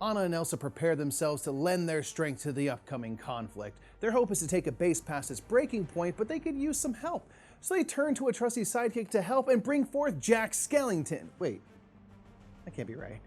Anna and Elsa prepare themselves to lend their strength to the upcoming conflict. Their hope is to take a base past its breaking point, but they could use some help. So they turn to a trusty sidekick to help and bring forth Jack Skellington. Wait, that can't be right.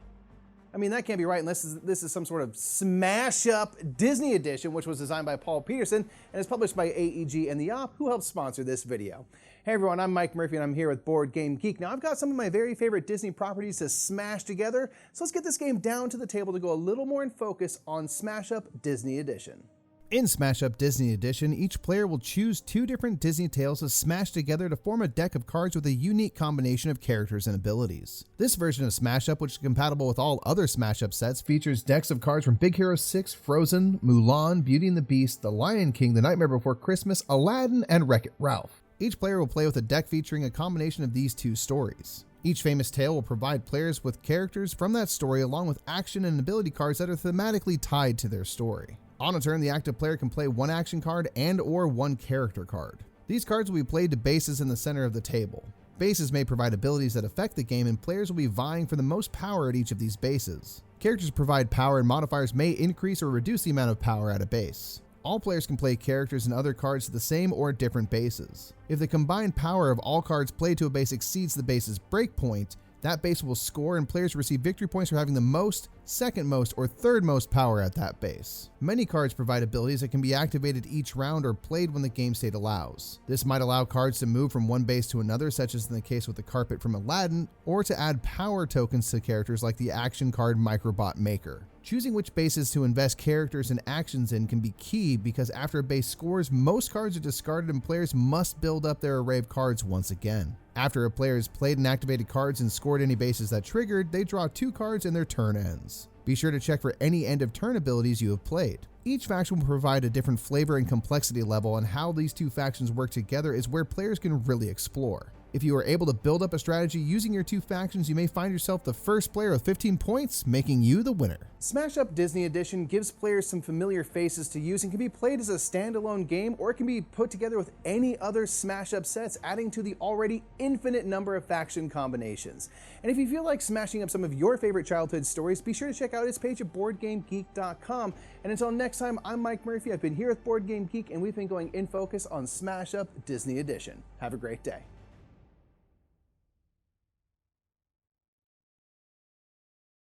I mean, that can't be right unless this is some sort of smash-up Disney edition, which was designed by Paul Peterson and is published by AEG and The Op, who helped sponsor this video. Hey everyone, I'm Mike Murphy and I'm here with Board Game Geek. Now I've got some of my very favorite Disney properties to smash together, so let's get this game down to the table to go a little more in focus on Smash Up Disney Edition. In Smash Up Disney Edition, each player will choose two different Disney tales to smash together to form a deck of cards with a unique combination of characters and abilities. This version of Smash Up, which is compatible with all other Smash Up sets, features decks of cards from Big Hero 6, Frozen, Mulan, Beauty and the Beast, The Lion King, The Nightmare Before Christmas, Aladdin, and Wreck-It Ralph. Each player will play with a deck featuring a combination of these two stories. Each famous tale will provide players with characters from that story along with action and ability cards that are thematically tied to their story. On a turn, the active player can play one action card and/or one character card. These cards will be played to bases in the center of the table. Bases may provide abilities that affect the game, and players will be vying for the most power at each of these bases. Characters provide power, and modifiers may increase or reduce the amount of power at a base. All players can play characters and other cards to the same or different bases. If the combined power of all cards played to a base exceeds the base's breakpoint, that base will score and players receive victory points for having the most, second most, or third most power at that base. Many cards provide abilities that can be activated each round or played when the game state allows. This might allow cards to move from one base to another, such as in the case with the carpet from Aladdin, or to add power tokens to characters like the action card Microbot Maker. Choosing which bases to invest characters and actions in can be key because after a base scores, most cards are discarded and players must build up their array of cards once again. After a player has played and activated cards and scored any bases that triggered, they draw 2 cards and their turn ends. Be sure to check for any end of turn abilities you have played. Each faction will provide a different flavor and complexity level, and how these two factions work together is where players can really explore. If you are able to build up a strategy using your two factions, you may find yourself the first player with 15 points, making you the winner. Smash Up Disney Edition gives players some familiar faces to use and can be played as a standalone game, or it can be put together with any other Smash Up sets, adding to the already infinite number of faction combinations. And if you feel like smashing up some of your favorite childhood stories, be sure to check out its page at BoardGameGeek.com. And until next time, I'm Mike Murphy. I've been here with Board Game Geek, and we've been going in focus on Smash Up Disney Edition. Have a great day.